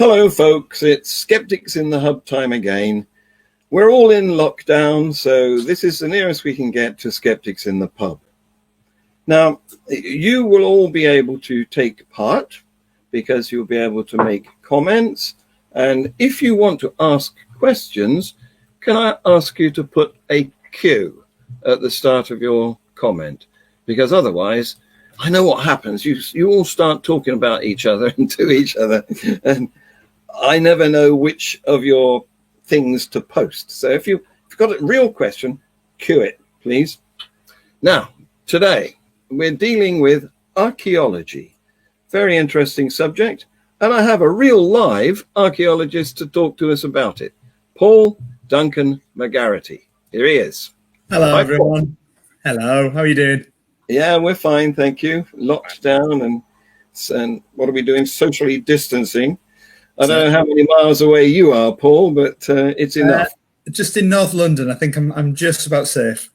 Hello, folks. It's Skeptics in the Hub time again. We're all in lockdown, so this is the nearest we can get to Skeptics in the Pub. Now, you will all be able to take part because you'll be able to make comments. And if you want to ask questions, can I ask you to put a Q at the start of your comment? Because otherwise, I know what happens. You all start talking about each other and to each other. And I never know which of your things to post. So if you've got a real question, cue it, please. Now, today, we're dealing with archaeology. Very interesting subject. And I have a real live archaeologist to talk to us about it. Paul Duncan McGarrity. Here he is. Hello, Hi, everyone. Paul. Hello, how are you doing? Yeah, we're fine, thank you. Locked down and what are we doing? Socially distancing. I don't know how many miles away you are, Paul, but it's enough. Just in North London. I think I'm just about safe.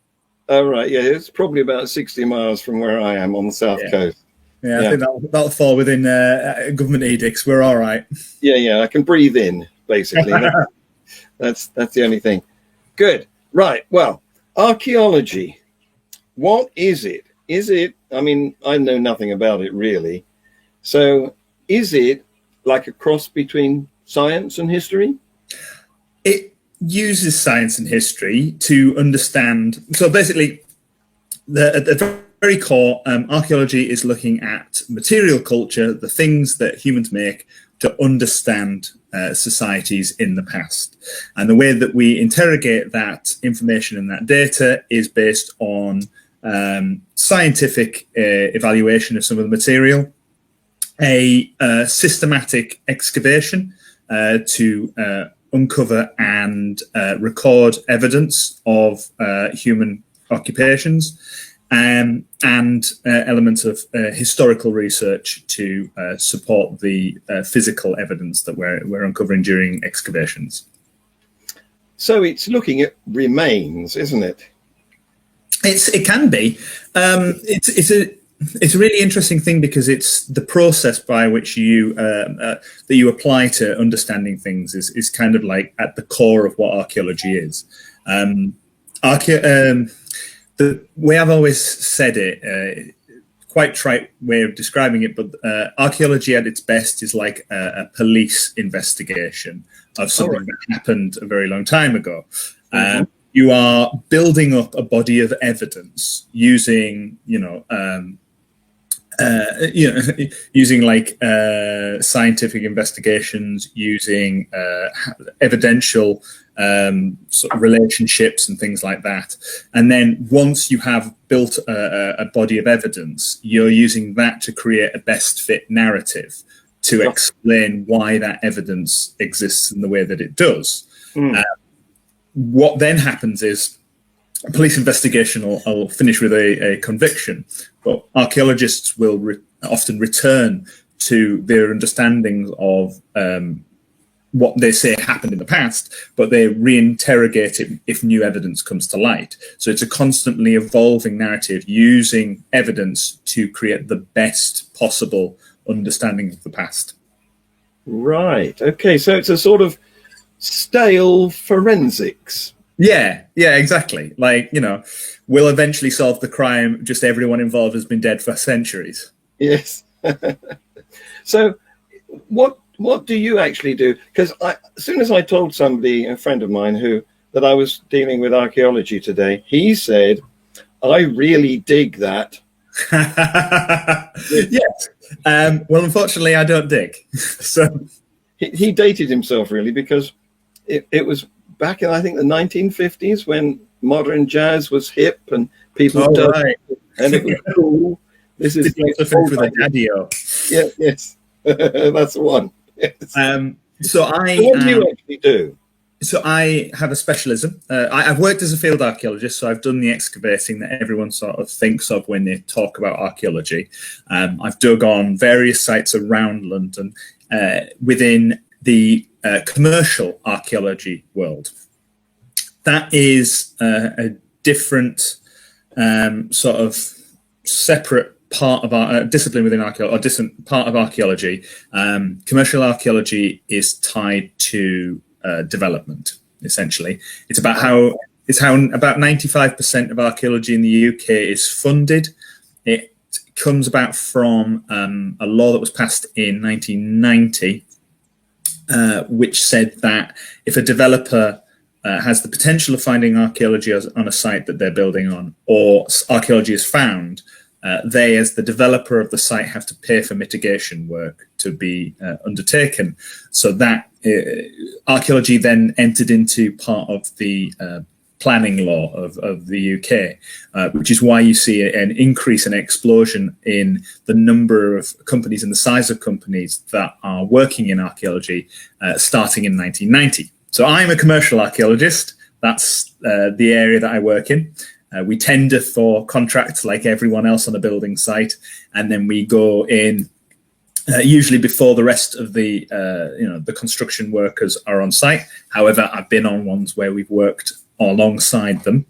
Oh, right. Yeah, it's probably about 60 miles from where I am on the south coast. Yeah, I think that'll fall within government edicts. We're all right. Yeah, I can breathe in, basically. That's the only thing. Good. Right. Well, archaeology. What is it? I mean, I know nothing about it really. So is it like a cross between science and history? It uses science and history to understand. So basically, at the very core, archaeology is looking at material culture, the things that humans make, to understand societies in the past. And the way that we interrogate that information and that data is based on scientific evaluation of some of the material, a systematic excavation to uncover and record evidence of human occupations, and elements of historical research to support the physical evidence that we're uncovering during excavations. So it's looking at remains, isn't it? It can be. It's a really interesting thing because it's the process by which you that you apply to understanding things is kind of like at the core of what archaeology is. The way I've always said it, quite trite way of describing it, but archaeology at its best is like a police investigation of something that happened a very long time ago. You are building up a body of evidence using, using like scientific investigations, using evidential sort of relationships and things like that. And then once you have built a body of evidence, you're using that to create a best fit narrative to explain why that evidence exists in the way that it does. What then happens is a police investigation will finish with a conviction, but archaeologists will often return to their understandings of what they say happened in the past, but they reinterrogate it if new evidence comes to light. So it's a constantly evolving narrative using evidence to create the best possible understanding of the past. Right. Okay. So it's a sort of stale forensics. Yeah, exactly. Like, we'll eventually solve the crime, just everyone involved has been dead for centuries. Yes. So what do you actually do? Because as soon as I told somebody, a friend of mine, that I was dealing with archaeology today, he said, I really dig that. Yes. Well, unfortunately, I don't dig. So he dated himself, really, because it was back in, I think, the 1950s when modern jazz was hip and people and it was cool. This is for the daddy-o. Yeah, yes. That's the one. Yes. So what do you actually do? So I have a specialism. I've worked as a field archaeologist, so I've done the excavating that everyone sort of thinks of when they talk about archaeology. I've dug on various sites around London within the commercial archaeology world. That is a different sort of separate part of our discipline within archaeology, or distant part of archaeology. Commercial archaeology is tied to development. Essentially, it's about how about 95% of archaeology in the UK is funded. It comes about from a law that was passed in 1990, which said that if a developer has the potential of finding archaeology on a site that they're building on, or archaeology is found, they, as the developer of the site, have to pay for mitigation work to be undertaken. So that archaeology then entered into part of the planning law of the UK, which is why you see an increase, an explosion in the number of companies and the size of companies that are working in archaeology starting in 1990. So I'm a commercial archaeologist. That's the area that I work in. We tender for contracts like everyone else on a building site, and then we go in usually before the rest of the the construction workers are on site. However, I've been on ones where we've worked alongside them,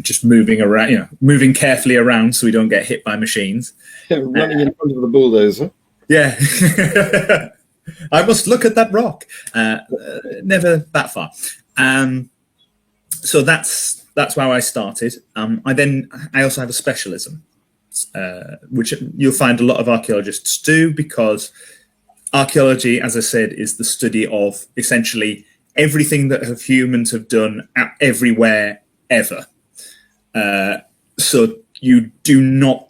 just moving around, moving carefully around so we don't get hit by machines. Running in front of the bulldozer. Yeah. I must look at that rock. Never that far. So that's how I started. I also have a specialism, which you'll find a lot of archaeologists do, because archaeology, as I said, is the study of essentially everything that humans have done everywhere ever. So you do not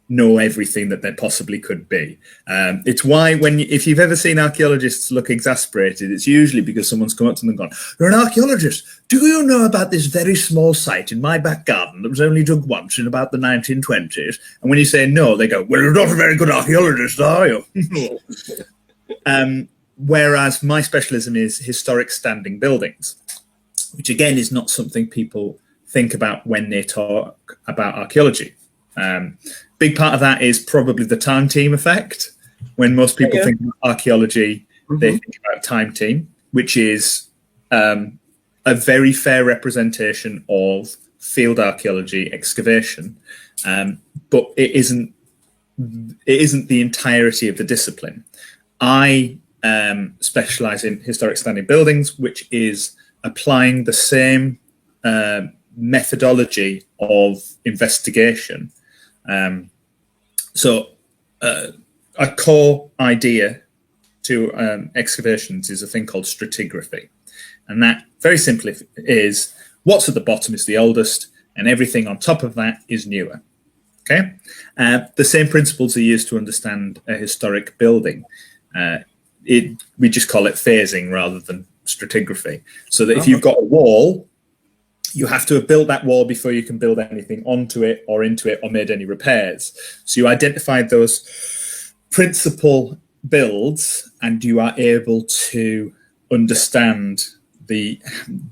know everything that there possibly could be. It's why if you've ever seen archaeologists look exasperated, it's usually because someone's come up to them and gone, "You're an archaeologist. Do you know about this very small site in my back garden that was only dug once in about the 1920s? And when you say no, they go, "Well, you're not a very good archaeologist, are you?" Whereas my specialism is historic standing buildings, which again is not something people think about when they talk about archaeology. Big part of that is probably the time team effect. When most people think about archaeology, they think about time team, which is a very fair representation of field archaeology, excavation, but it isn't the entirety of the discipline. I specialize in historic standing buildings, which is applying the same methodology of investigation. So a core idea to excavations is a thing called stratigraphy. And that, very simply, is what's at the bottom is the oldest, and everything on top of that is newer. Okay? The same principles are used to understand a historic building. We just call it phasing rather than stratigraphy. So that if you've got a wall, you have to have built that wall before you can build anything onto it or into it or made any repairs. So you identified those principal builds, and you are able to understand the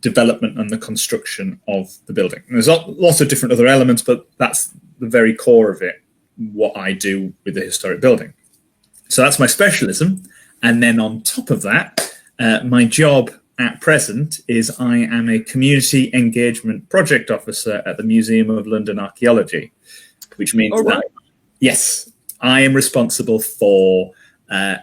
development and the construction of the building. And there's lots of different other elements, but that's the very core of it, what I do with the historic building. So that's my specialism. And then on top of that, my job at present is I am a community engagement project officer at the Museum of London Archaeology, which means that, yes, I am responsible for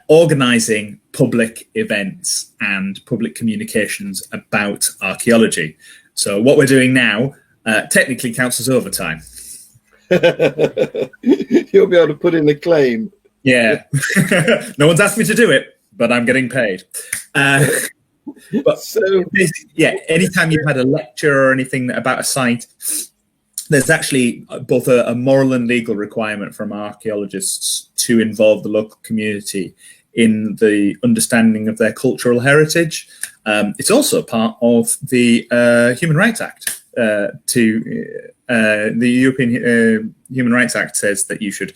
organising public events and public communications about archaeology. So what we're doing now technically counts as overtime. You'll be able to put in a claim. Yeah. No one's asked me to do it, but I'm getting paid. But so, yeah, anytime you've had a lecture or anything about a site, there's actually both a moral and legal requirement from archaeologists to involve the local community in the understanding of their cultural heritage. It's also part of the Human Rights Act. The European Human Rights Act says that you should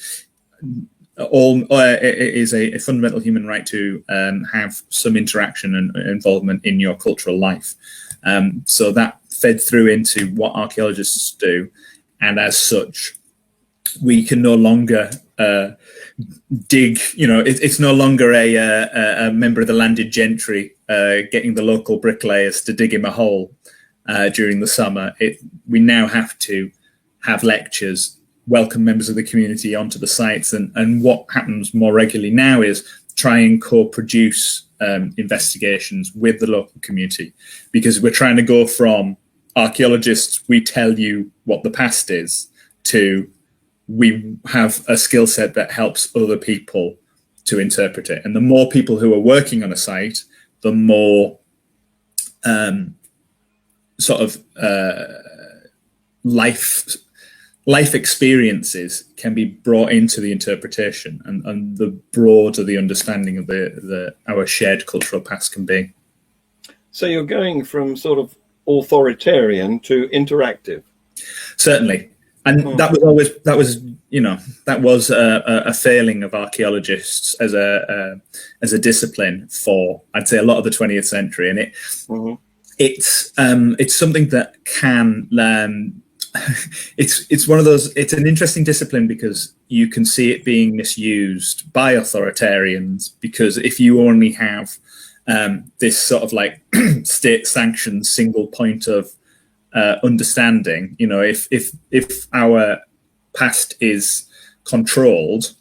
it is a fundamental human right to have some interaction and involvement in your cultural life. So that fed through into what archaeologists do, and as such, we can no longer dig. It's no longer a member of the landed gentry getting the local bricklayers to dig him a hole during the summer. We now have to have lectures welcome members of the community onto the sites. And what happens more regularly now is try and co-produce investigations with the local community, because we're trying to go from archaeologists, we tell you what the past is, to we have a skill set that helps other people to interpret it. And the more people who are working on a site, the more life experiences can be brought into the interpretation, and the broader the understanding of our shared cultural past can be. So you're going from sort of authoritarian to interactive. Certainly. And that was a failing of archaeologists as a discipline for, I'd say, a lot of the 20th century. And it's something that can it's one of those, it's an interesting discipline because you can see it being misused by authoritarians, because if you only have this sort of like state sanctioned single point of understanding, if our past is controlled,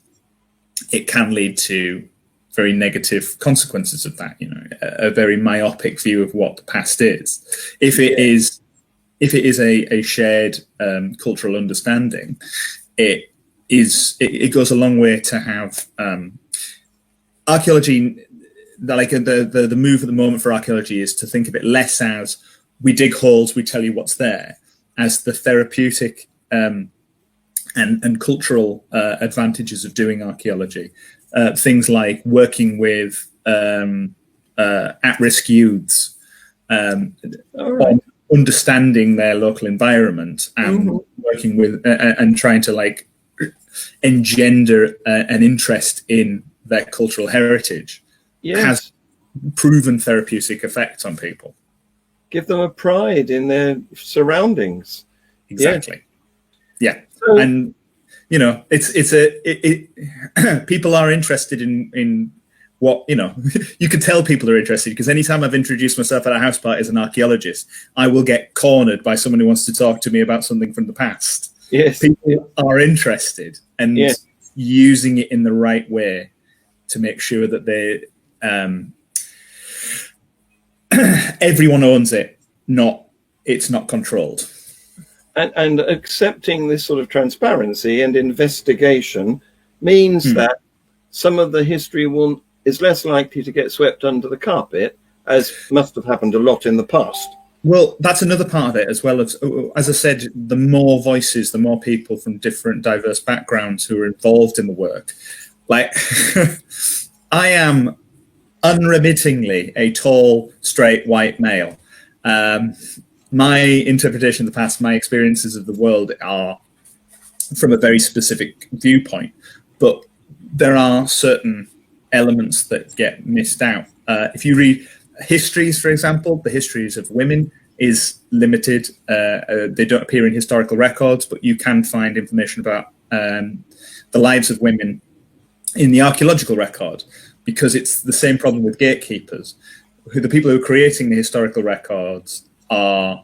it can lead to very negative consequences of that, a very myopic view of what the past is. If it is a shared cultural understanding, it goes a long way to have archaeology. Like the move at the moment for archaeology is to think of it less as we dig holes, we tell you what's there, as the therapeutic and cultural advantages of doing archaeology. Things like working with at-risk youths, understanding their local environment, and working with and trying to like engender an interest in their cultural heritage has proven therapeutic effects on people. Give them a pride in their surroundings. Exactly. Yeah. So, and people are interested in what, you can tell people are interested, because anytime I've introduced myself at a house party as an archaeologist, I will get cornered by someone who wants to talk to me about something from the past. Yes. People are interested, and using it in the right way to make sure that they everyone owns it, it's not controlled. And accepting this sort of transparency and investigation means that some of the history is less likely to get swept under the carpet, as must have happened a lot in the past. Well, that's another part of it, as well as I said, the more voices, the more people from different diverse backgrounds who are involved in the work. Like, I am unremittingly a tall, straight, white male. My interpretation of the past, my experiences of the world are from a very specific viewpoint, but there are certain elements that get missed out. If you read histories, for example, the histories of women is limited. They don't appear in historical records, but you can find information about the lives of women in the archaeological record, because it's the same problem with gatekeepers. The people who are creating the historical records are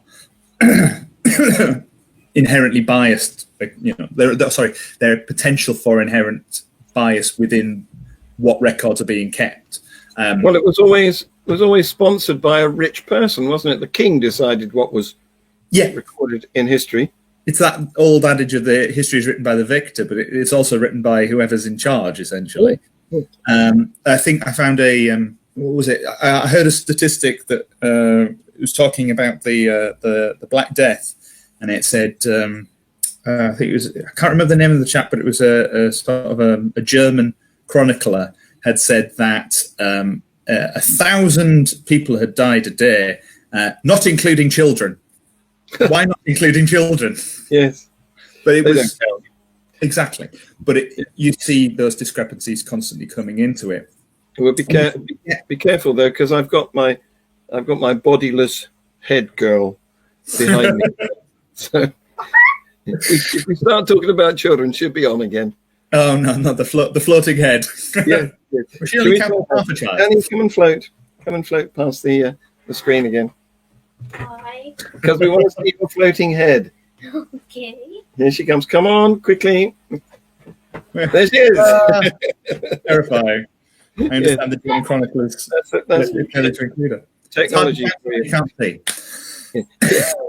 inherently biased. Their potential for inherent bias within what records are being kept. Well, it was always sponsored by a rich person, wasn't it? The king decided what was recorded in history. It's that old adage of the history is written by the victor, but it's also written by whoever's in charge, essentially. I think I found what was it? I heard a statistic that was talking about the Black Death, and it said, I think it was, I can't remember the name of the chap, but it was a sort of a German chronicler had said that 1,000 people had died a day, not including children. Why not including children? Yes, but it was exactly. But you see those discrepancies constantly coming into it. Well, be careful though, because I've got my bodiless head girl behind me. So if we start talking about children, she'll be on again. Oh no, not the floating head. Yeah. She only counts half a child. Danny, come and float past the screen again. Hi. Because we want to see your floating head. Okay. Here she comes. Come on, quickly. There she is. Terrifying. I understand the German chroniclers. That's technology. You can't see. So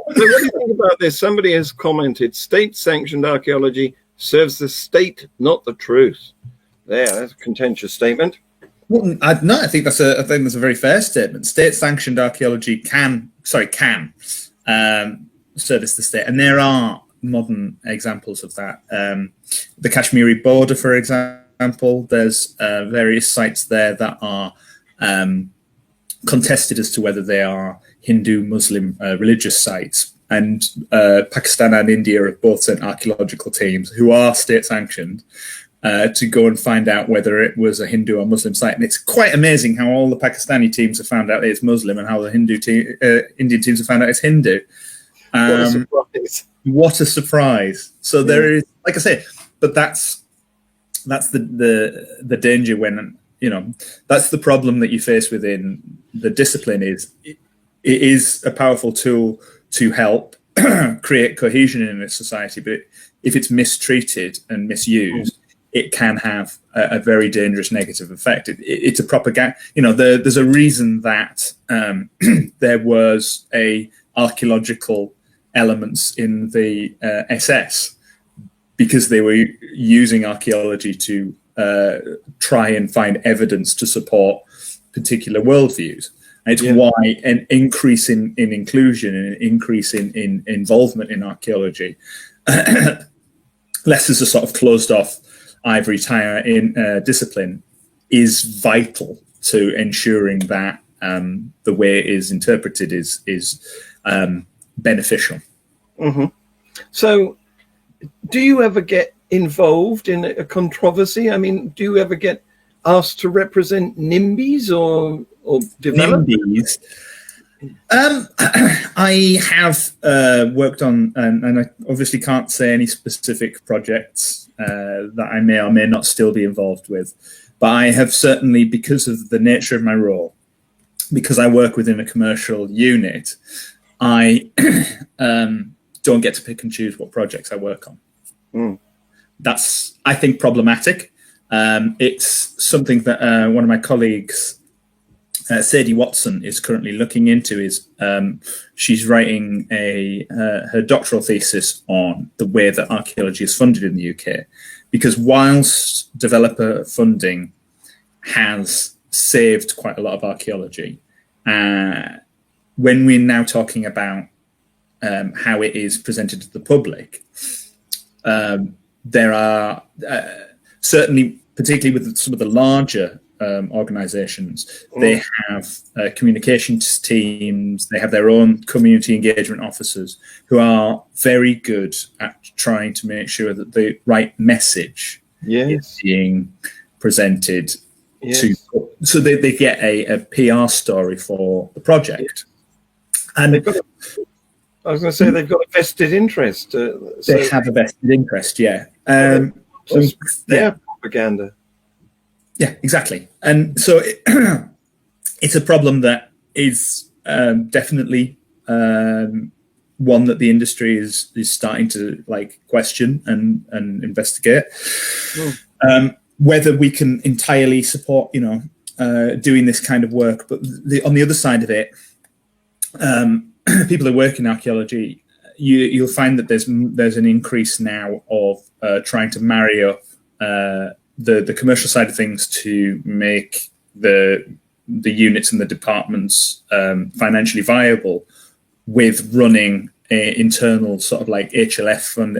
what do you think about this? Somebody has commented, state-sanctioned archaeology serves the state, not the truth. That's a contentious statement. Well, I think that's a very fair statement. State-sanctioned archaeology can service the state, and there are modern examples of that. The Kashmiri border, for example, there's various sites there that are contested as to whether they are Hindu, Muslim religious sites. And Pakistan and India have both sent archaeological teams who are state-sanctioned to go and find out whether it was a Hindu or Muslim site. And it's quite amazing how all the Pakistani teams have found out it's Muslim and how the Indian teams have found out it's Hindu. What a surprise. What a surprise. So there is, like I say, but that's the danger when, that's the problem that you face within the discipline is it is a powerful tool to help create cohesion in a society, but if it's mistreated and misused, it can have a very dangerous negative effect. It's a propaganda. There's a reason that there was a archaeological elements in the SS because they were using archaeology to try and find evidence to support particular worldviews. It's why an increase in inclusion and an increase in involvement in archaeology, less as a sort of closed off ivory tower in discipline, is vital to ensuring that the way it is interpreted is beneficial. Mm-hmm. So, do you ever get involved in a controversy? I mean, do you ever get asked to represent NIMBYs or develop? NIMBYs. I have worked on, and I obviously can't say any specific projects that I may or may not still be involved with, but I have certainly, because of the nature of my role, because I work within a commercial unit, I don't get to pick and choose what projects I work on. That's, I think, problematic. It's something that one of my colleagues, Sadie Watson, is currently looking into. Is she's writing her doctoral thesis on the way that archaeology is funded in the UK, because whilst developer funding has saved quite a lot of archaeology, when we're now talking about how it is presented to the public, there are certainly, particularly with some of the larger organizations, they have communications teams, they have their own community engagement officers who are very good at trying to make sure that the right message is being presented so they get a PR story for the project. And I was going to say they've got a vested interest. They have a vested interest, their propaganda. Yeah, exactly. And so it's a problem that is definitely one that the industry is starting to question and investigate. Whether we can entirely support, doing this kind of work, but on the other side of it, people who work in archaeology, you'll find that there's an increase now of trying to marry up the commercial side of things to make the units and the departments financially viable, with running internal sort of HLF fund,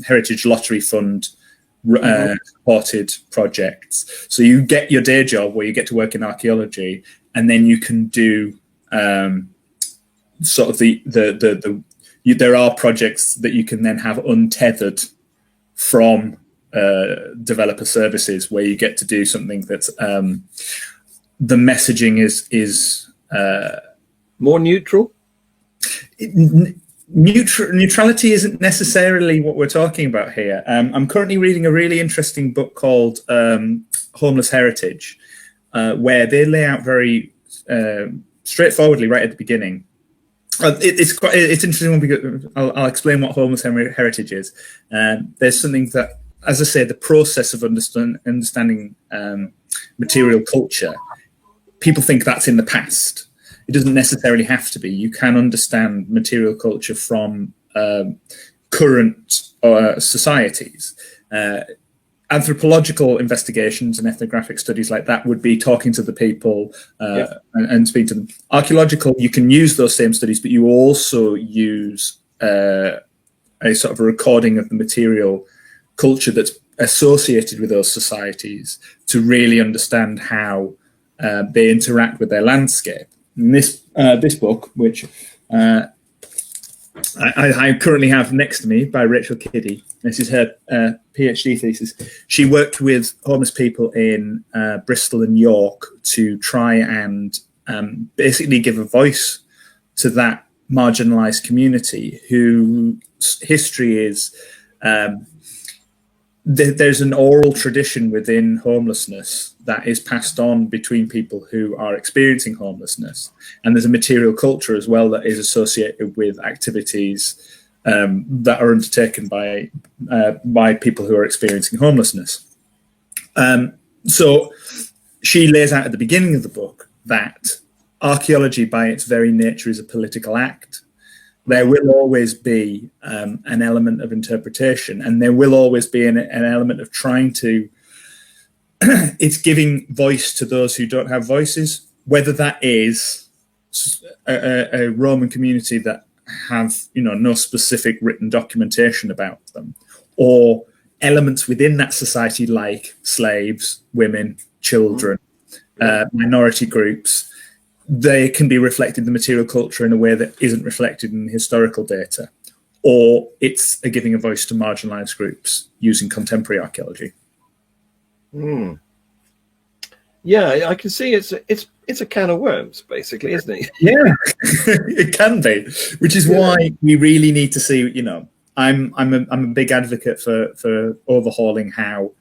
Heritage Lottery Fund supported projects. So you get your day job where you get to work in archaeology, and then you can do sort of there are projects that you can then have untethered from developer services, where you get to do something that's the messaging is more neutral. Neutrality isn't necessarily what we're talking about here. I'm currently reading a really interesting book called Homeless Heritage, where they lay out very straightforwardly right at the beginning It's interesting because I'll explain what homeless heritage is. There's something that, as I say, the process of understanding material culture, people think that's in the past. It doesn't necessarily have to be. You can understand material culture from current societies. Anthropological investigations and ethnographic studies like that would be talking to the people and speak to them. Archaeological, you can use those same studies, but you also use a sort of a recording of the material culture that's associated with those societies to really understand how they interact with their landscape. And this book, which I currently have next to me by Rachel Kiddie. This is her PhD thesis. She worked with homeless people in Bristol and York to try and basically give a voice to that marginalised community whose history is there's an oral tradition within homelessness that is passed on between people who are experiencing homelessness. And there's a material culture as well that is associated with activities that are undertaken by people who are experiencing homelessness. So she lays out at the beginning of the book that archaeology by its very nature is a political act. There will always be an element of interpretation, and there will always be an element of trying to, it's giving voice to those who don't have voices, whether that is a Roman community that have, no specific written documentation about them, or elements within that society like slaves, women, children, minority groups. They can be reflected in the material culture in a way that isn't reflected in historical data, or it's a giving a voice to marginalized groups using contemporary archaeology. Yeah, I can see it's a can of worms, basically, isn't it? Yeah, it can be, which is why we really need to see. I'm a big advocate for overhauling how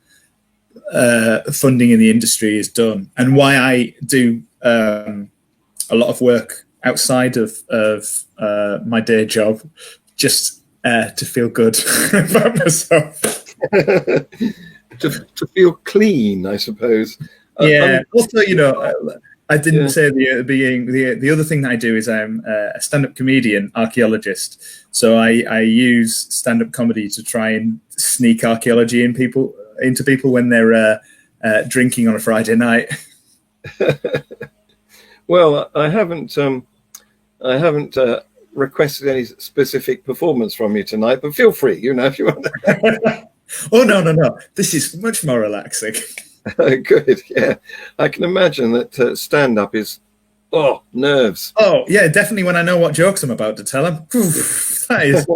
funding in the industry is done, and why I do a lot of work outside of my day job, just to feel good about myself. to feel clean, I suppose. Yeah. Also, I didn't say at the beginning. The other thing that I do is I'm a stand-up comedian, archaeologist. So I use stand-up comedy to try and sneak archaeology into people when they're drinking on a Friday night. Well, I haven't requested any specific performance from you tonight, but feel free, if you want. Oh, no. This is much more relaxing. Good, yeah. I can imagine that stand-up is, nerves. Oh, yeah, definitely when I know what jokes I'm about to tell them. That is.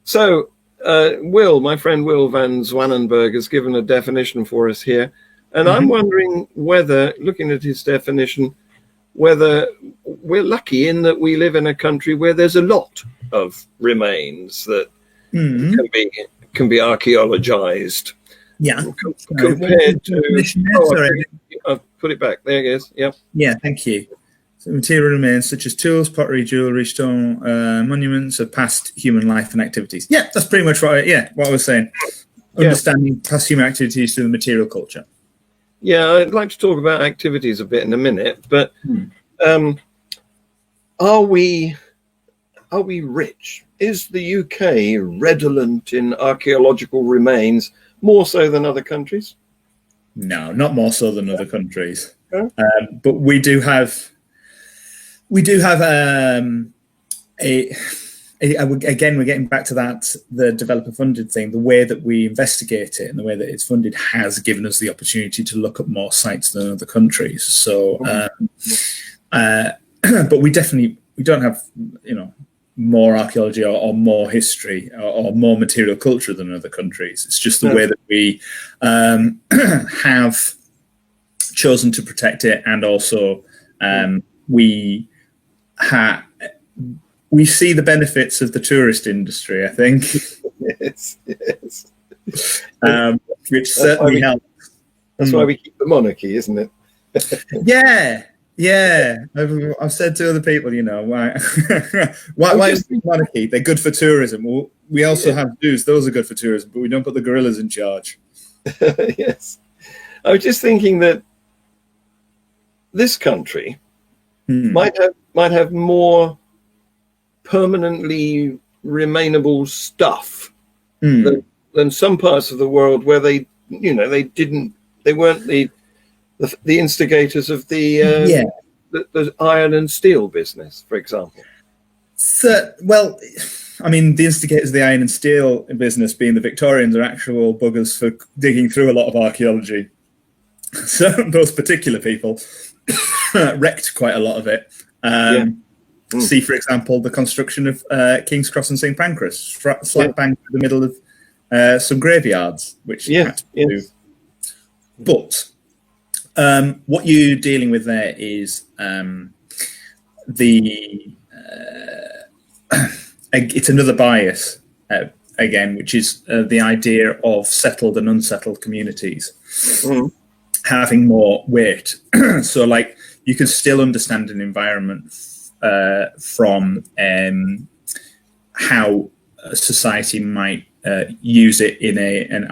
So, my friend Will van Zwanenberg has given a definition for us here. And I'm wondering whether, looking at his definition, whether we're lucky in that we live in a country where there's a lot of remains that can be archaeologized. Yeah. Compared to... I've put it back. There it is. Yep. Yeah, thank you. So material remains such as tools, pottery, jewellery, stone, monuments of past human life and activities. Yeah, that's pretty much what I was saying. Understanding past human activities through the material culture. Yeah, I'd like to talk about activities a bit in a minute, but are we rich? Is the UK redolent in archaeological remains more so than other countries? No, not more so than other countries. Okay. But we do have again, we're getting back to that, the developer funded thing. The way that we investigate it and the way that it's funded has given us the opportunity to look at more sites than other countries. So, but we don't have, more archaeology or more history or more material culture than other countries. It's just the way that we have chosen to protect it, and also we see the benefits of the tourist industry, I think. Yes. Which certainly helps. That's why we keep the monarchy, isn't it? Yeah. Yeah, I've said to other people, you know, why I was why is just it monarchy? They're good for tourism. Well, we also yeah, have zoos; those are good for tourism, but we don't put the gorillas in charge. yes. I was just thinking that this country Hmm. might have more permanently remainable stuff than Hmm. some parts of the world where they, they weren't the instigators of Yeah. the iron and steel business, for example. So, well, I mean, the instigators of the iron and steel business, being the Victorians, are actual buggers for digging through a lot of archaeology. So those particular people wrecked quite a lot of it. Yeah. Mm. See, for example, the construction of King's Cross and St Pancras, Yeah. slap bang through the middle of some graveyards, which had to be moved. But what you're dealing with there is it's another bias again, which is the idea of settled and unsettled communities having more weight. So, like, you can still understand an environment from how a society might use it in an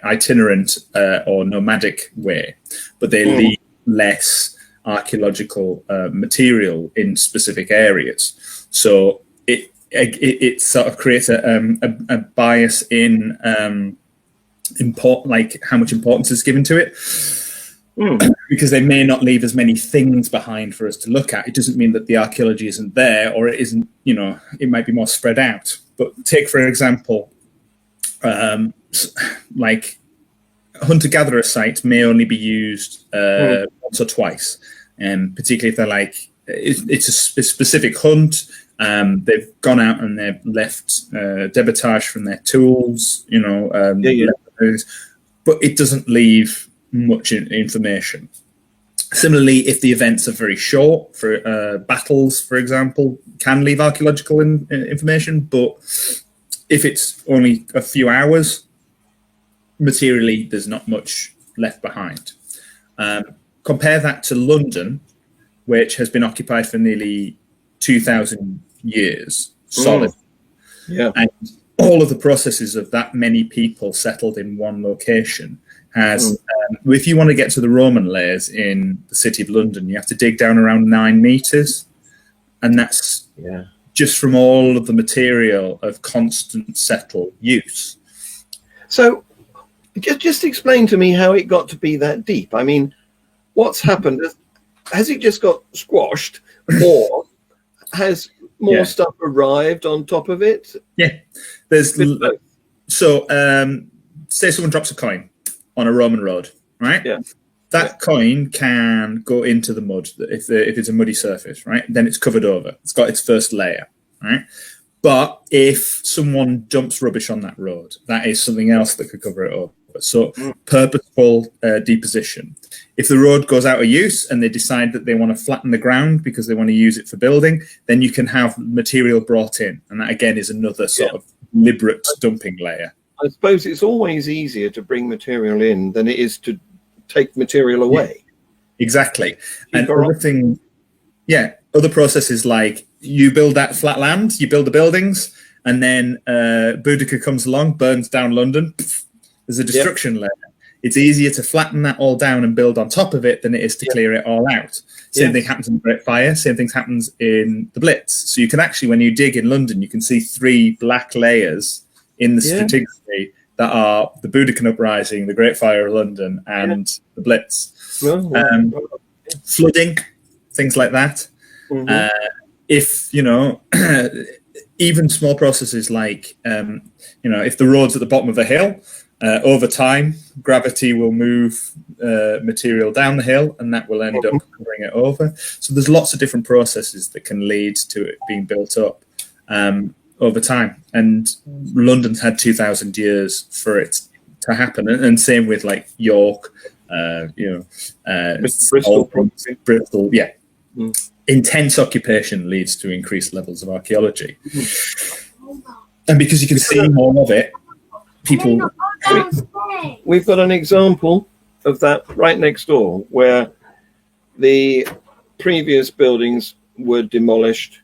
itinerant or nomadic way, but they leave less archaeological material in specific areas. So it sort of creates a bias in like how much importance is given to it. Because they may not leave as many things behind for us to look at. It doesn't mean that the archaeology isn't there, or it isn't, you know, it might be more spread out. But take, for example, like hunter-gatherer sites may only be used once or twice, and particularly if they're like, it's a specific hunt, they've gone out and they've left debitage from their tools, you know, but it doesn't leave much information. Similarly, if the events are very short, for battles, for example, can leave archaeological information, but if it's only a few hours, materially, there's not much left behind. Compare that to London, which has been occupied for nearly 2,000 years, solid. Yeah. And all of the processes of that many people settled in one location has, if you want to get to the Roman layers in the city of London, you have to dig down around 9 meters. And that's just from all of the material of constant settled use. So just explain to me how it got to be that deep. I mean, what's happened? Has it just got squashed, or has more stuff arrived on top of it? Yeah. Say someone drops a coin on a Roman road, right? Yeah. That coin can go into the mud if it's a muddy surface, right? Then it's covered over. It's got its first layer, right? But if someone dumps rubbish on that road, that is something else that could cover it over. So purposeful deposition. If the road goes out of use and they decide that they want to flatten the ground because they want to use it for building, then you can have material brought in. And that, again, is another sort of deliberate dumping layer. I suppose it's always easier to bring material in than it is to take material away. Exactly. And other processes, like you build that flat land, you build the buildings, and then Boudica comes along, burns down London. There's a destruction layer. It's easier to flatten that all down and build on top of it than it is to clear it all out. Same thing happens in the Great Fire. Same thing happens in the Blitz. So you can actually, when you dig in London, you can see 3 black layers in the stratigraphy that are the Boudican Uprising, the Great Fire of London, and the Blitz. Flooding, things like that. If, you know, even small processes like, you know, if the road's at the bottom of a hill, over time, gravity will move material down the hill, and that will end up covering it over. So there's lots of different processes that can lead to it being built up over time. And London's had 2,000 years for it to happen. And same with like York, Bristol. Yeah. Intense occupation leads to increased levels of archaeology. And because you can see more of it, people... We've got an example of that right next door, where the previous buildings were demolished,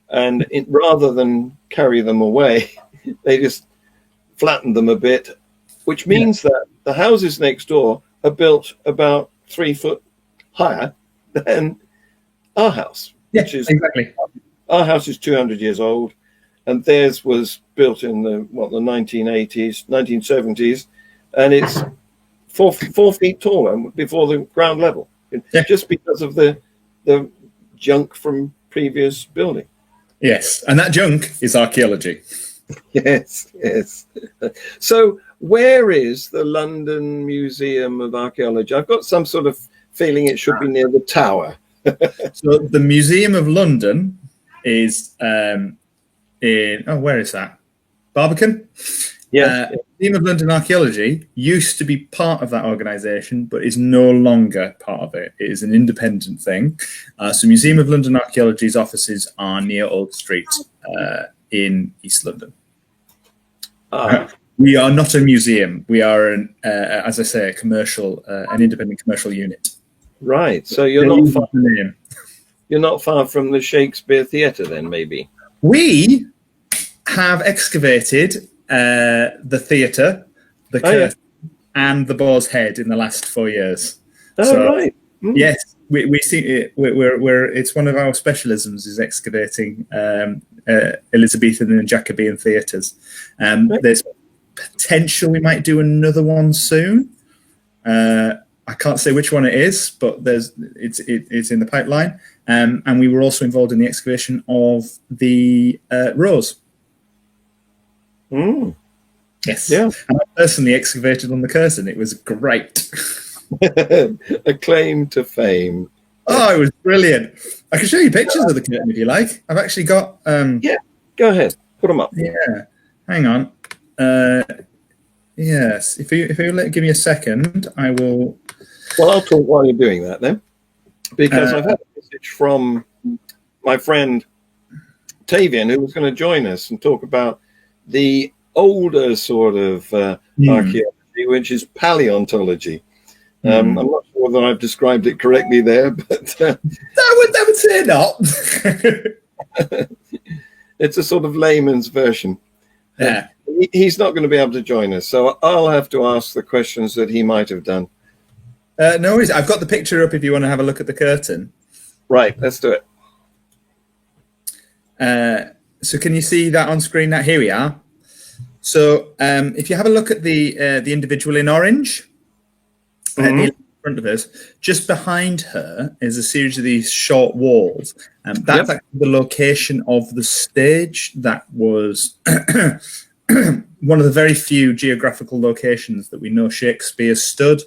and rather than carry them away, they just flattened them a bit, which means that the houses next door are built about 3 foot higher than our house. Which is exactly. Our house is 200 years old, and theirs was built in the 1980s, 1970s, and it's 4 feet taller before the ground level, just because of the junk from previous building. Yes, and that junk is archaeology. Yes. So where is the London Museum of Archaeology? I've got some sort of feeling it should be near the Tower. So the Museum of London is where is that? Barbican? Yeah. Museum of London Archaeology used to be part of that organisation, but is no longer part of it. It is an independent thing. So Museum of London Archaeology's offices are near Old Street in East London. We are not a museum. We are, as I say, an independent commercial unit. Right. So you're not far from the Shakespeare Theatre, then, maybe. We have excavated the theatre, the curtain, and the boar's head in the last 4 years. Right. Yes, we see it. It's one of our specialisms is excavating Elizabethan and Jacobean theatres. There's potential we might do another one soon. I can't say which one it is, but it's in the pipeline. And we were also involved in the excavation of the Rose. Yes. Yeah. And I personally excavated on the curtain. It was great. A claim to fame. Oh, it was brilliant. I can show you pictures of the curtain if you like. I've actually got... yeah, go ahead. Put them up. Yeah. Hang on. Yes. If you give me a second, I will... Well, I'll talk while you're doing that then. Because I've had a message from my friend Tavian, who was going to join us and talk about the older sort of archaeology, which is paleontology. I'm not sure whether I've described it correctly there, but I would say not. It's a sort of layman's version. Yeah. He's not going to be able to join us, so I'll have to ask the questions that he might have done. No worries. I've got the picture up if you want to have a look at the curtain. Right, let's do it. So can you see that on screen? Now, here we are. So if you have a look at the individual in orange, in front of us, just behind her is a series of these short walls. That's actually the location of the stage that was one of the very few geographical locations that we know Shakespeare stood,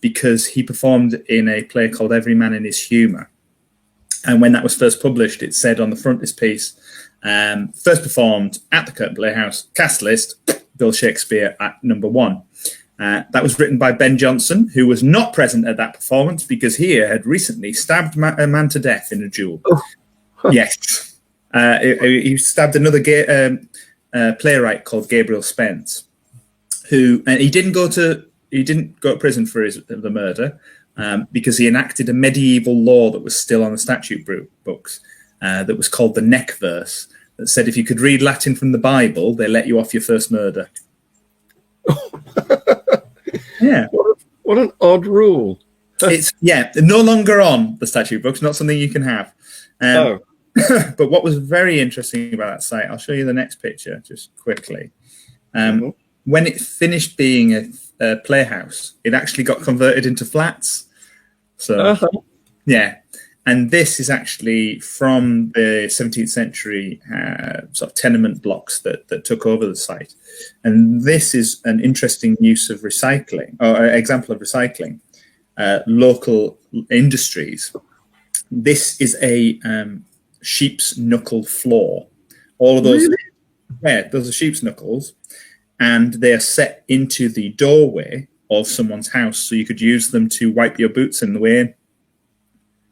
because he performed in a play called Every Man in His Humour. And when that was first published, it said on the frontispiece, first performed at the Curtain Playhouse, cast list, Bill Shakespeare at number 1. That was written by Ben Jonson, who was not present at that performance because he had recently stabbed a man to death in a duel. Yes. He stabbed another playwright called Gabriel Spence, and he didn't go to prison for the murder because he enacted a medieval law that was still on the statute books that was called the neck verse, that said if you could read Latin from the Bible, they let you off your first murder. Yeah. What an odd rule. It's no longer on the statute books, not something you can have. But what was very interesting about that site, I'll show you the next picture just quickly. When it finished being a playhouse, it actually got converted into flats. So, yeah. And this is actually from the 17th century sort of tenement blocks that took over the site. And this is an interesting use of recycling, or example of recycling, local industries. This is a sheep's knuckle floor. All of those, really? Those are sheep's knuckles, and they are set into the doorway of someone's house, so you could use them to wipe your boots in the way in.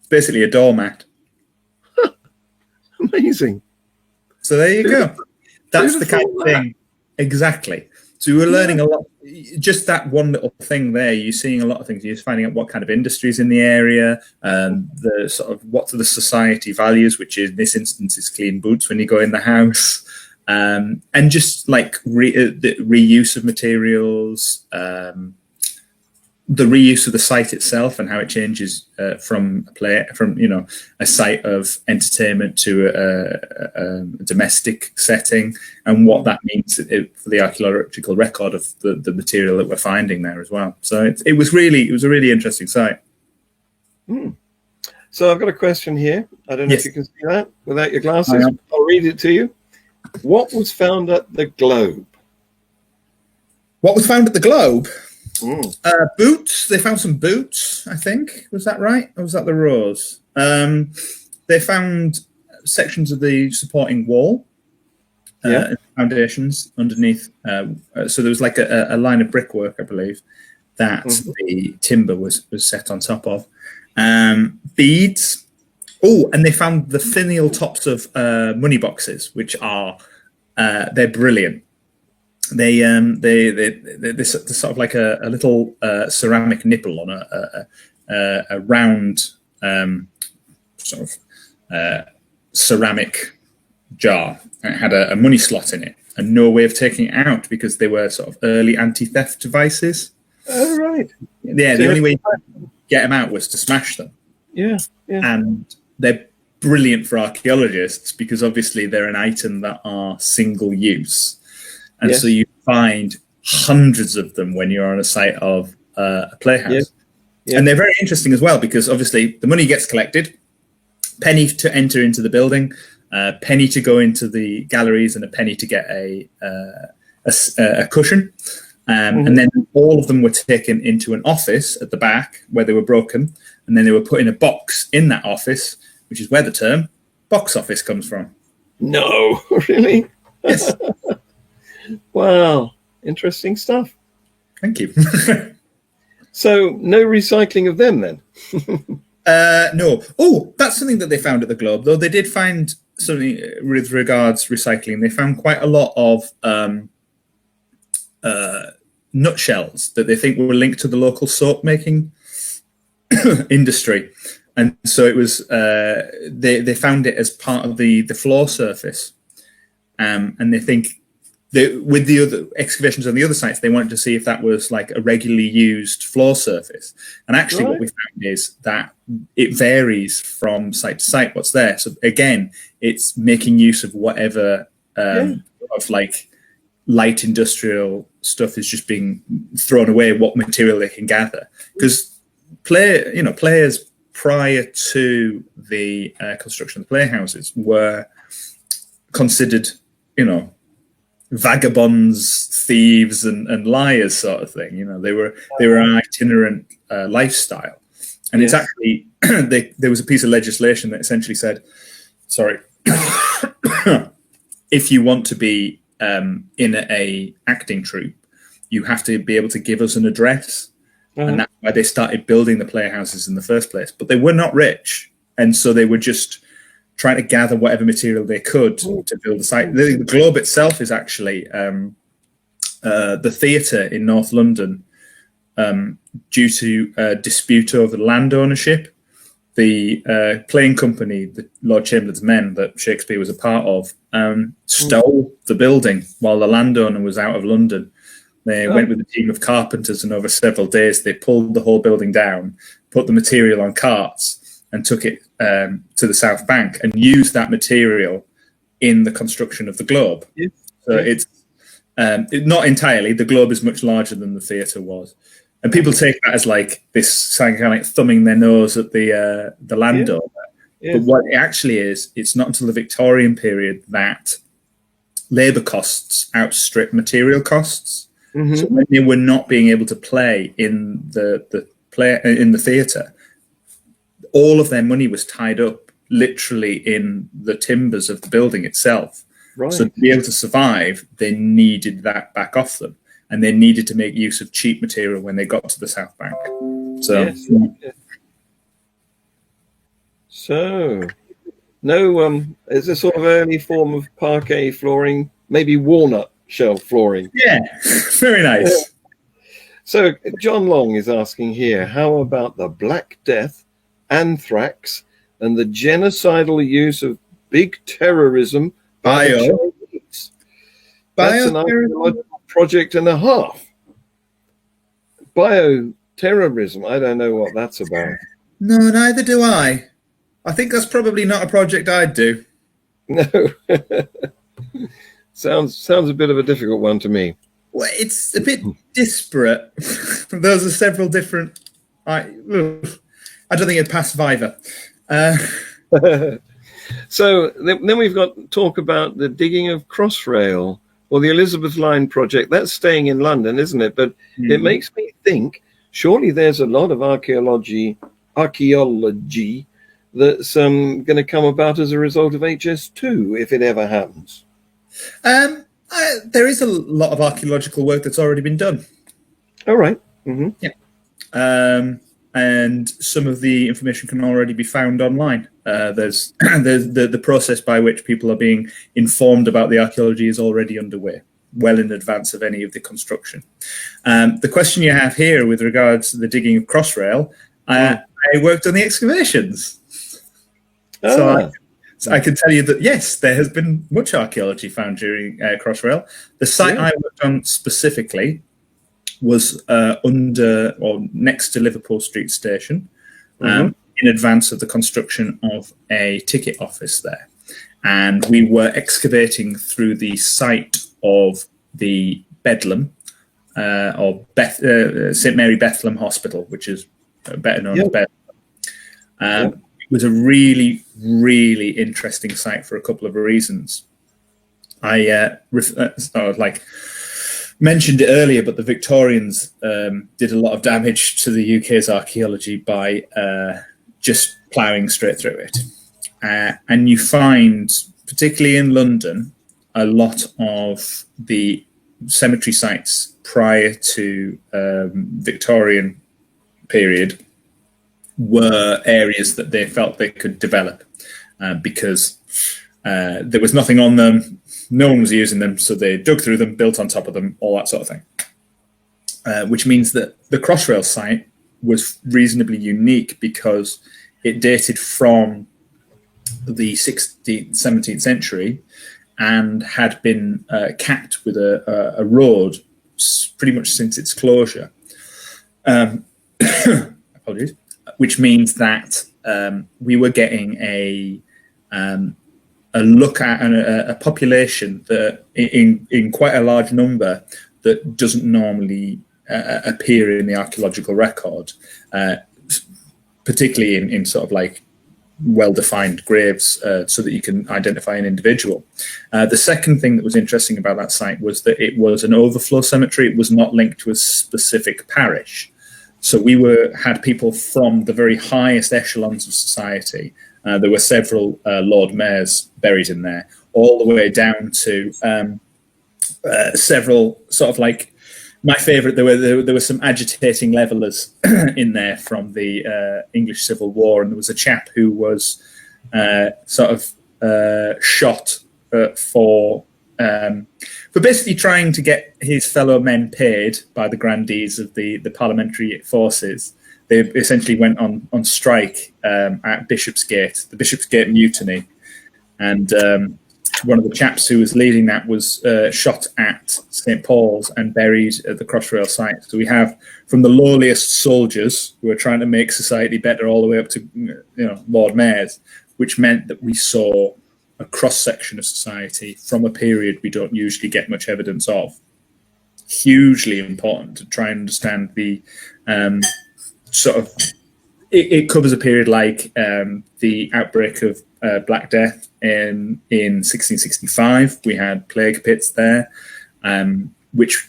Basically a doormat. Amazing. So there you go. That's the kind of thing. Exactly. So we were learning a lot. Just that one little thing there, you're seeing a lot of things. You're finding out what kind of industries in the area, the sort of what the society values, which in this instance is clean boots when you go in the house, and just like the reuse of materials, the reuse of the site itself and how it changes from a site of entertainment to a domestic setting, and what that means for the archaeological record of the material that we're finding there as well. So it was a really interesting site. So I've got a question here. I don't know if you can see that without your glasses. I'll read it to you. What was found at the Globe? What was found at the Globe? Boots. They found some boots, I think. Was that right? Or was that the Rose? They found sections of the supporting wall, foundations underneath. So there was like a line of brickwork, I believe, that the timber was set on top of. Beads. Oh, and they found the finial tops of money boxes, which are they're brilliant. They're sort of like a little ceramic nipple on a round sort of ceramic jar. And it had a money slot in it and no way of taking it out because they were sort of early anti-theft devices. Oh, right. Yeah, the only way to get them out was to smash them. Yeah. And they're brilliant for archaeologists because obviously they're an item that are single use. And so you find hundreds of them when you're on a site of a playhouse. And they're very interesting as well because obviously the money gets collected, penny to enter into the building, penny to go into the galleries, and a penny to get a cushion. And then all of them were taken into an office at the back where they were broken, and then they were put in a box in that office, which is where the term box office comes from. No, really? Yes. Wow, interesting stuff. Thank you. So no recycling of them then? No. Oh, that's something that they found at the Globe, though. They did find something with regards recycling. They found quite a lot of nutshells that they think were linked to the local soap making industry. And so it was they found it as part of the floor surface. And they think with the other excavations on the other sites, they wanted to see if that was like a regularly used floor surface. And actually what we found is that it varies from site to site what's there. So again, it's making use of whatever of like light industrial stuff is just being thrown away, what material they can gather. Because players prior to the construction of the playhouses were considered, vagabonds, thieves, and liars, sort of thing. They were an itinerant lifestyle, and it's actually there was a piece of legislation that essentially said, if you want to be in a acting troupe, you have to be able to give us an address, and that's why they started building the playhouses in the first place. But they were not rich, and so they were just trying to gather whatever material they could to build the site. The Globe itself is actually the theatre in North London, due to a dispute over land ownership. The playing company, the Lord Chamberlain's Men that Shakespeare was a part of, stole the building while the landowner was out of London. They went with a team of carpenters, and over several days they pulled the whole building down, put the material on carts, and took it to the South Bank and used that material in the construction of the Globe. So it's not entirely. The Globe is much larger than the theatre was. And people take that as like this kind of like thumbing their nose at the landowner. But what it actually is, it's not until the Victorian period that labour costs outstrip material costs. So when they were not being able to play in the theatre, all of their money was tied up literally in the timbers of the building itself. So to be able to survive, they needed that back off them, and they needed to make use of cheap material when they got to the South Bank. So no, it's a sort of early form of parquet flooring, maybe walnut shelf flooring. Yeah, very nice. So John Long is asking here, how about the Black Death, anthrax, and the genocidal use of big terrorism by the Chinese? That's an archaeological project and a half. Bioterrorism, I don't know what that's about. No, neither do I. I think that's probably not a project I'd do. No. Sounds a bit of a difficult one to me. Well, it's a bit disparate. Those are several different. I don't think it'd pass Viva. So then we've got talk about the digging of Crossrail or the Elizabeth Line project. That's staying in London, isn't it? But it makes me think, surely there's a lot of archaeology that's going to come about as a result of HS2, if it ever happens. There is a lot of archaeological work that's already been done. All right. Mm-hmm. Yeah. And some of the information can already be found online. There's the process by which people are being informed about the archaeology is already underway, well in advance of any of the construction. The question you have here with regards to the digging of Crossrail, I worked on the excavations. So I can tell you that, yes, there has been much archaeology found during Crossrail. The site I worked on specifically was under or next to Liverpool Street Station, in advance of the construction of a ticket office there. And we were excavating through the site of the Bedlam, or St. Mary Bethlehem Hospital, which is better known as Bedlam. It was a really, really interesting site for a couple of reasons. I mentioned it earlier, but the Victorians did a lot of damage to the UK's archaeology by just ploughing straight through it. And you find, particularly in London, a lot of the cemetery sites prior to Victorian period were areas that they felt they could develop because there was nothing on them, no one was using them, so they dug through them, built on top of them, all that sort of thing. Which means that the Crossrail site was reasonably unique because it dated from the 16th, 17th century and had been capped with a road pretty much since its closure. Apologies. Which means that we were getting a look at a population that in quite a large number that doesn't normally appear in the archaeological record, particularly in sort of like well-defined graves, so that you can identify an individual. The second thing that was interesting about that site was that it was an overflow cemetery. It was not linked to a specific parish. So we had people from the very highest echelons of society. There were several Lord Mayors buried in there, all the way down to several sort of like, my favourite, there were some agitating levellers in there from the English Civil War, and there was a chap who was shot for basically trying to get his fellow men paid by the grandees of the parliamentary forces. They essentially went on strike at Bishopsgate, the Bishopsgate Mutiny, and one of the chaps who was leading that was shot at St. Paul's and buried at the Crossrail site. So we have from the lowliest soldiers who are trying to make society better all the way up to Lord Mayors, which meant that we saw a cross-section of society from a period we don't usually get much evidence of. Hugely important to try and understand the it covers a period like the outbreak of Black Death in 1665. We had plague pits there, which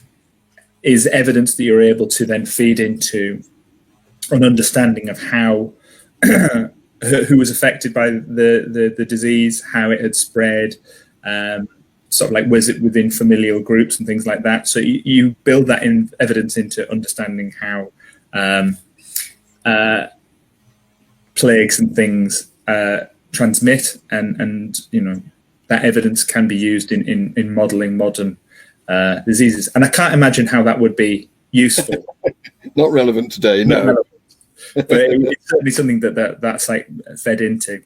is evidence that you're able to then feed into an understanding of how who was affected by the disease, how it had spread, sort of like was it within familial groups and things like that. So you build that in evidence into understanding how plagues and things transmit, and that evidence can be used in modelling modern diseases. And I can't imagine how that would be useful. Not relevant today, no. Relevant. But it's certainly something that site fed into.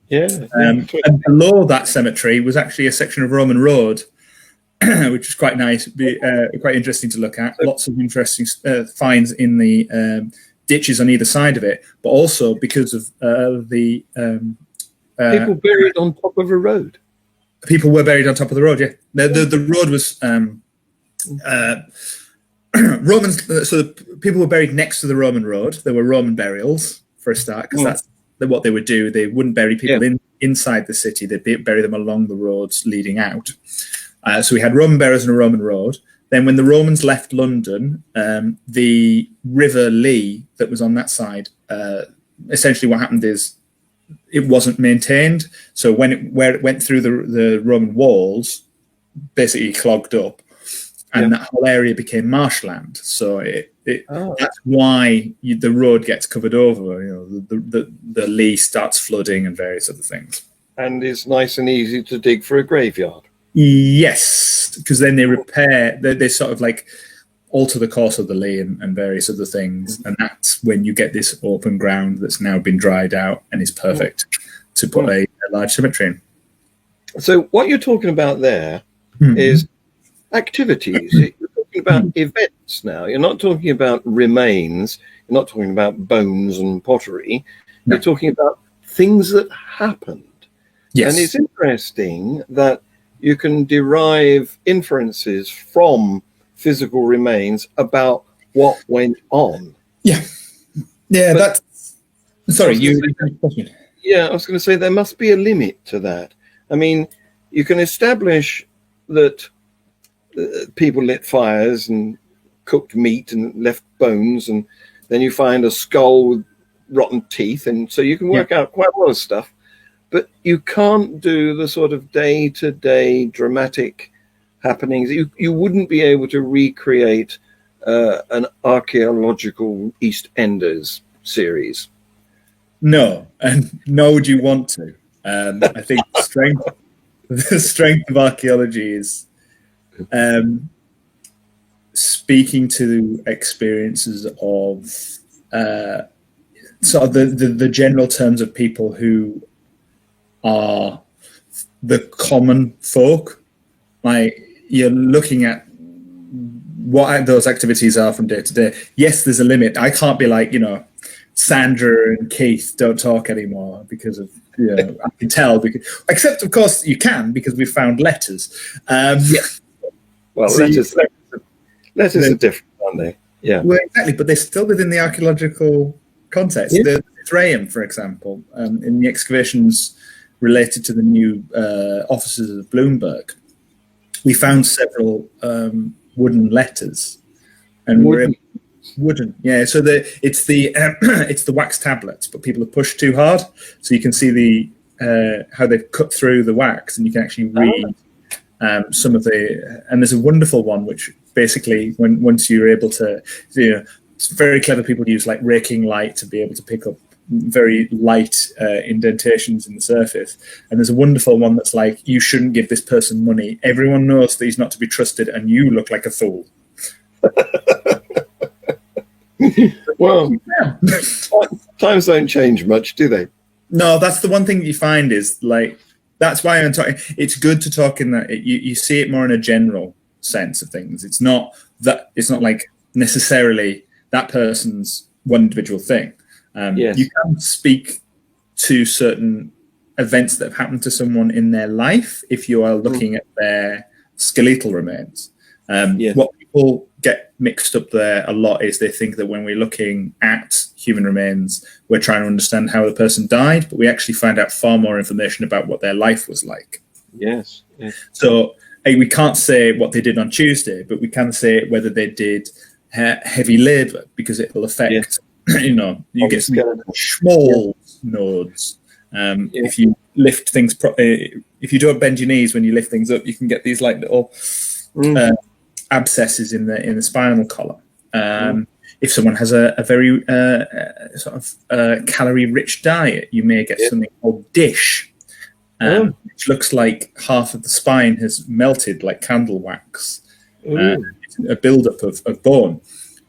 Yeah. And below that cemetery was actually a section of Roman road, which was quite nice, quite interesting to look at. Lots of interesting finds in the ditches on either side of it, but also because of the people buried on top of a road. People were buried on top of the road. Yeah, the road was Romans. So the people were buried next to the Roman road. There were Roman burials for a start, because that's what they would do. They wouldn't bury people inside the city. They'd bury them along the roads leading out. So we had Roman burials and a Roman road. Then when the Romans left London, the River Lee that was on that side, essentially what happened is it wasn't maintained. So where it went through the Roman walls, basically clogged up, and that whole area became marshland. So that's why the road gets covered over. The Lee starts flooding and various other things. And it's nice and easy to dig for a graveyard. Yes, because then they sort of like alter the course of the Lee and various other things, and that's when you get this open ground that's now been dried out and is perfect to put a large cemetery in. So what you're talking about there is activities. You're talking about events now. You're not talking about remains. You're not talking about bones and pottery. No. You're talking about things that happened. Yes. And it's interesting that you can derive inferences from physical remains about what went on. Yeah. Yeah, that's... Sorry, Yeah, I was going to say there must be a limit to that. I mean, you can establish that people lit fires and cooked meat and left bones, and then you find a skull with rotten teeth, and so you can work out quite a lot of stuff. But you can't do the sort of day-to-day dramatic happenings. You wouldn't be able to recreate an archaeological EastEnders series. No, and nor would you want to. I think the strength of archaeology is speaking to experiences of sort of the general terms of people who are the common folk. Like, you're looking at what those activities are from day to day. Yes, there's a limit. I can't be like, Sandra and Keith don't talk anymore because of, I can tell. Because, except, of course, you can, because we found letters. Well, so letters are different, aren't they? Yeah. Well, exactly, but they're still within the archaeological context. Yeah. The Thraeum, for example, in the excavations related to the new offices of Bloomberg, we found several wooden letters, and wooden. Yeah, so it's the wax tablets, but people have pushed too hard, so you can see how they've cut through the wax, and you can actually read some of the. And there's a wonderful one which basically, once you're able to, very clever people use like raking light to be able to pick up very light indentations in the surface. And there's a wonderful one that's like, you shouldn't give this person money. Everyone knows that he's not to be trusted, and you look like a fool. Well, times don't change much, do they? No, that's the one thing you find is like, that's why I'm talking. It's good to talk in that you see it more in a general sense of things. It's not like necessarily that person's one individual thing. Yes. You can speak to certain events that have happened to someone in their life if you are looking at their skeletal remains. What people get mixed up there a lot is they think that when we're looking at human remains, we're trying to understand how the person died, but we actually find out far more information about what their life was like. Yes. So we can't say what they did on Tuesday, but we can say whether they did heavy labour, because it will affect... you get some small nodes. If you lift things, if you don't bend your knees when you lift things up, you can get these like little abscesses in the spinal column. If someone has a very sort of calorie-rich diet, you may get something called dish, which looks like half of the spine has melted like candle wax. Ooh. It's a buildup of bone,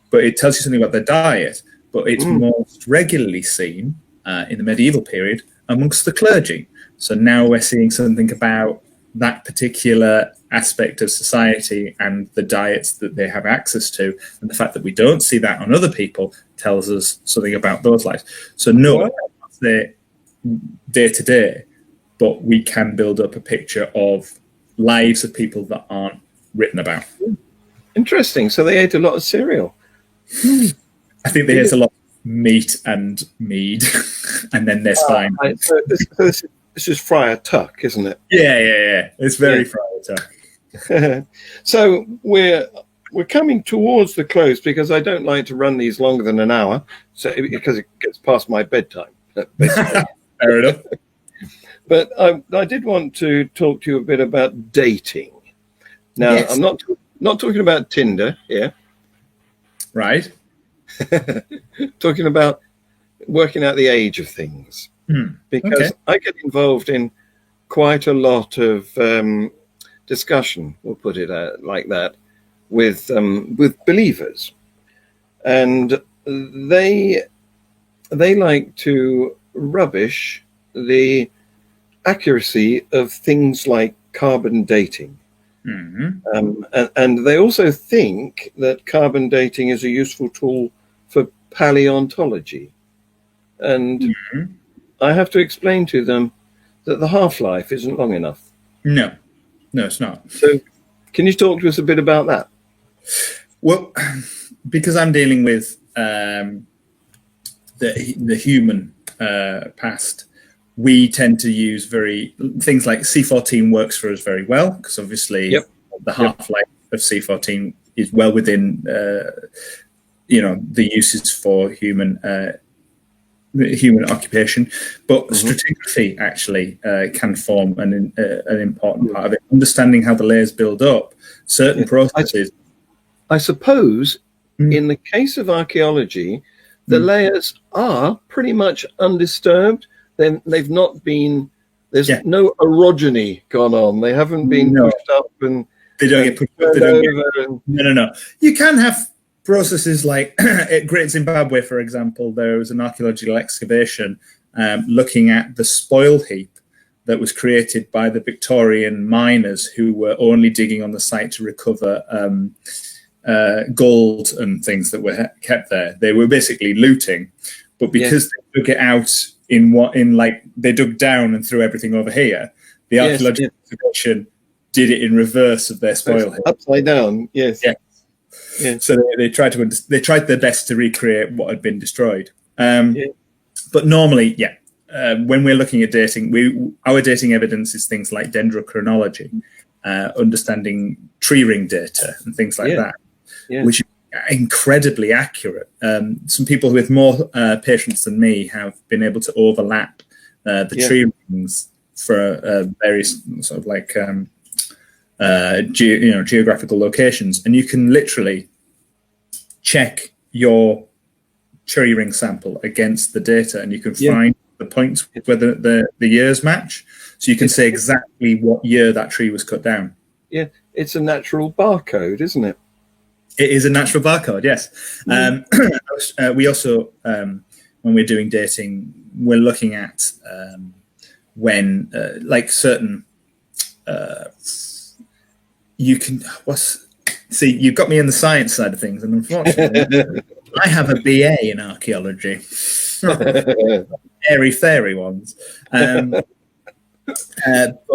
but it tells you something about their diet. But it's most regularly seen in the medieval period amongst the clergy. So now we're seeing something about that particular aspect of society and the diets that they have access to, and the fact that we don't see that on other people tells us something about those lives. So no, that's their day to day, but we can build up a picture of lives of people that aren't written about. Interesting. So they ate a lot of cereal. I think they ate a lot of meat and mead, and then they're fine. So this is Friar Tuck, isn't it? Yeah. It's very Friar Tuck. So we're coming towards the close, because I don't like to run these longer than an hour, so because it gets past my bedtime. Fair enough. But I did want to talk to you a bit about dating. Now, yes. I'm not talking about Tinder here. Right. Talking about working out the age of things. Because I get involved in quite a lot of discussion, we'll put it like that, with believers, and they like to rubbish the accuracy of things like carbon dating, and they also think that carbon dating is a useful tool for paleontology, and I have to explain to them that the half-life isn't long enough. No, it's not. So can you talk to us a bit about that? Well, because I'm dealing with the human past, we tend to use things like C14 works for us very well, because obviously the half-life of C14 is well within the uses for human occupation, but stratigraphy actually can form an important part of it. Understanding how the layers build up, certain processes. I suppose in the case of archaeology, the layers are pretty much undisturbed. They've not been, there's no orogeny gone on. They haven't been pushed up, and they don't get pushed up. No. You can have processes like at Great Zimbabwe, for example. There was an archaeological excavation looking at the spoil heap that was created by the Victorian miners who were only digging on the site to recover gold and things that were kept there. They were basically looting, but because they took it out they dug down and threw everything over here, the archaeological excavation did it in reverse of their spoil heap. Upside down, yes. Yeah. Yeah. So they tried their best to recreate what had been destroyed. But normally, when we're looking at dating, our dating evidence is things like dendrochronology, understanding tree ring data and things like that, which are incredibly accurate. Some people with more patience than me have been able to overlap the tree rings for various sort of like geographical locations, and you can literally check your tree ring sample against the data, and you can find the points whether the years match, so you can say exactly what year that tree was cut down. Yeah, it's a natural barcode, isn't it? It is a natural barcode, yes. We also, when we're doing dating, we're looking at when like certain you can see, you've got me in the science side of things, and unfortunately I have a BA in archaeology. Airy fairy ones. But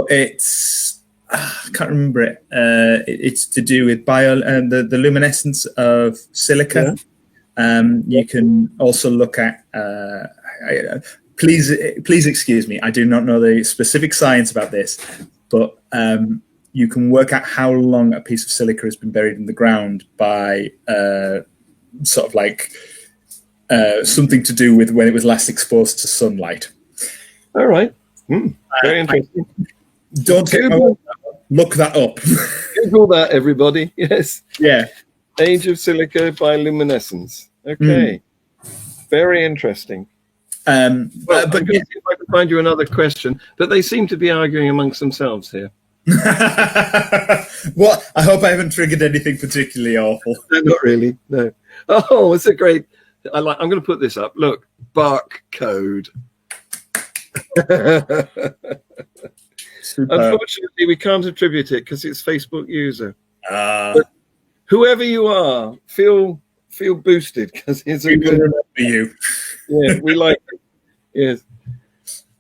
it's I can't remember it. It's to do with the luminescence of silica. You can also look at please excuse me, I do not know the specific science about this, but you can work out how long a piece of silica has been buried in the ground by sort of like something to do with when it was last exposed to sunlight. All right. Very interesting. Don't look that up. Google that, everybody. Yes. Yeah. Age of silica bioluminescence. Okay. Very interesting. But if I can find you another question, but they seem to be arguing amongst themselves here. What? I hope I haven't triggered anything particularly awful. No, not really. No. Oh, it's a great. I'm going to put this up. Look, barcode. Unfortunately, we can't attribute it because it's Facebook user. But whoever you are, feel boosted because it's a good. Remember you. Yeah, we like it. Yes.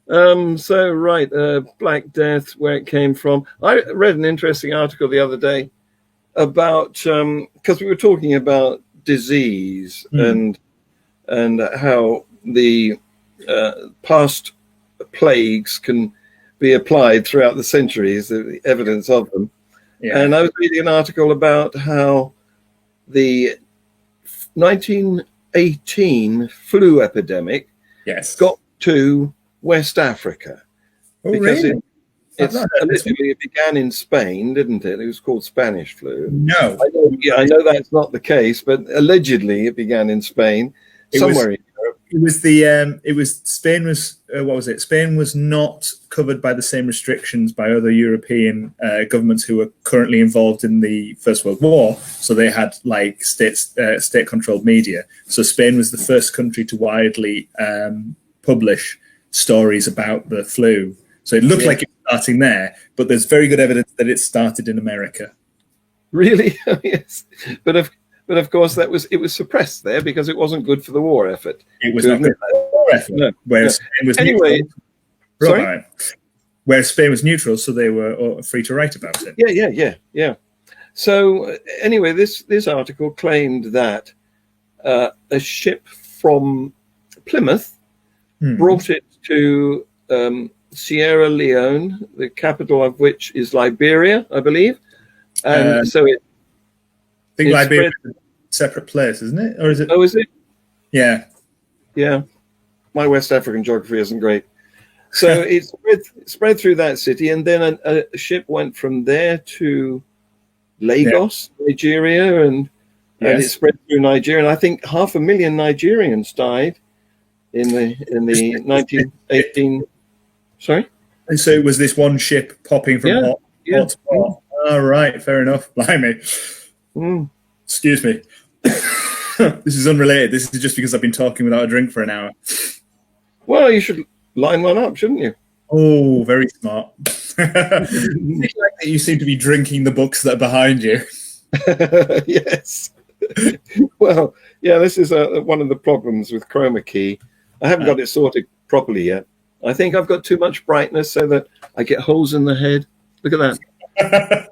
So right, Black Death, where it came from. I read an interesting article the other day about because we were talking about disease and how the past plagues can be applied throughout the centuries, the evidence of them. Yeah. And I was reading an article about how the 1918 flu epidemic got to West Africa. Oh, really? It began in Spain, didn't it? It was called Spanish flu. No. I know that's not the case, but allegedly it began in Spain, somewhere in Europe. Spain was not covered by the same restrictions by other European governments who were currently involved in the First World War. So they had like state-controlled media. So Spain was the first country to widely publish stories about the flu. So it looked like it was starting there, but there's very good evidence that it started in America. Really? Yes. But of course it was suppressed there because it wasn't good for the war effort. It was not good for the war effort. No. Whereas Spain was neutral. Sorry? Whereas Spain was neutral, so they were free to write about it. Yeah. So anyway, this article claimed that a ship from Plymouth brought it to Sierra Leone, the capital of which is Liberia, I believe. And so it. I think Liberia is a separate place, isn't it? Or is it? Oh, is it? Yeah. Yeah. My West African geography isn't great. So it spread through that city, and then a ship went from there to Lagos, Nigeria, and it spread through Nigeria. And I think 500,000 Nigerians died in the 1918. Sorry. And so it was this one ship popping from hot to hot. All right, fair enough. Blimey. Excuse me. This is unrelated. This is just because I've been talking without a drink for an hour. Well, you should line one up, shouldn't you? Oh, very smart. You seem to be drinking the books that are behind you. Yes. Well, yeah, this is one of the problems with chroma key. I haven't got it sorted properly yet. I think I've got too much brightness so that I get holes in the head. Look at that.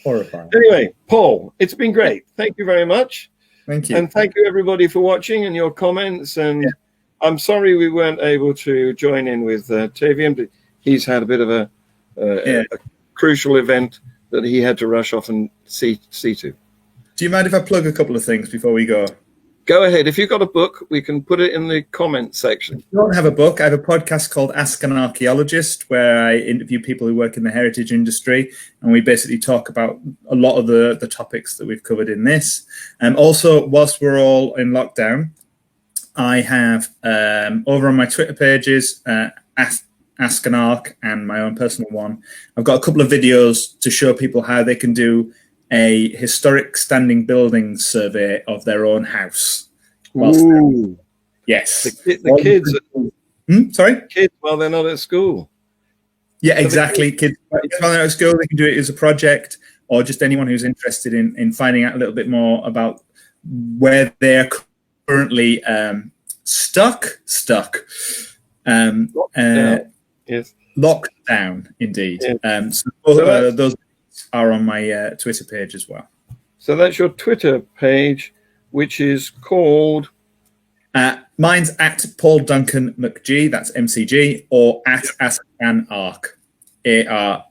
Horrifying. Anyway, Paul, it's been great. Thank you very much. Thank you. And thank you, everybody, for watching and your comments. And I'm sorry we weren't able to join in with Tavian, but he's had a bit of a crucial event that he had to rush off and see to. Do you mind if I plug a couple of things before we go? Go ahead. If you've got a book, we can put it in the comment section. I don't have a book. I have a podcast called Ask an Archaeologist, where I interview people who work in the heritage industry, and we basically talk about a lot of the topics that we've covered in this. Also, whilst we're all in lockdown, I have over on my Twitter pages, Ask an Arc and my own personal one, I've got a couple of videos to show people how they can do a historic standing building survey of their own house. Ooh. Yes. The kids. Sorry? Kids while they're not at school. Yeah, exactly. Kids while they're at school, they can do it as a project, or just anyone who's interested in finding out a little bit more about where they're currently stuck. Yes. Locked down, indeed. Yes. So those are on my Twitter page as well. So that's your Twitter page, which is called? Mine's at Paul Duncan McG, that's MCG, or at Ask an Arc, ARCH.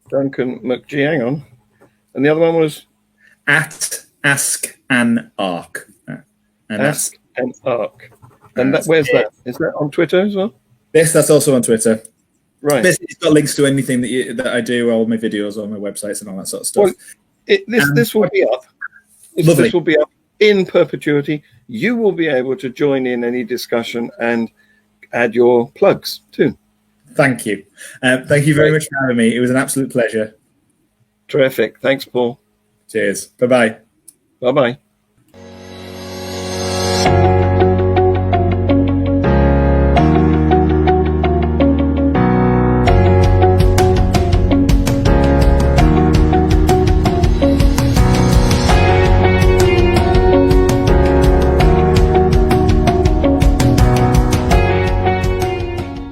Duncan McG, hang on. And the other one was? At Ask an Arc. Ask an Arc. And where's that? Is that on Twitter as well? Yes, that's also on Twitter. Right. Basically, it's got links to anything that I do, all my videos, all my websites, and all that sort of stuff. Well, this will be up. This will be up in perpetuity. You will be able to join in any discussion and add your plugs too. Thank you. Thank you very much for having me. It was an absolute pleasure. Terrific. Thanks, Paul. Cheers. Bye-bye. Bye-bye.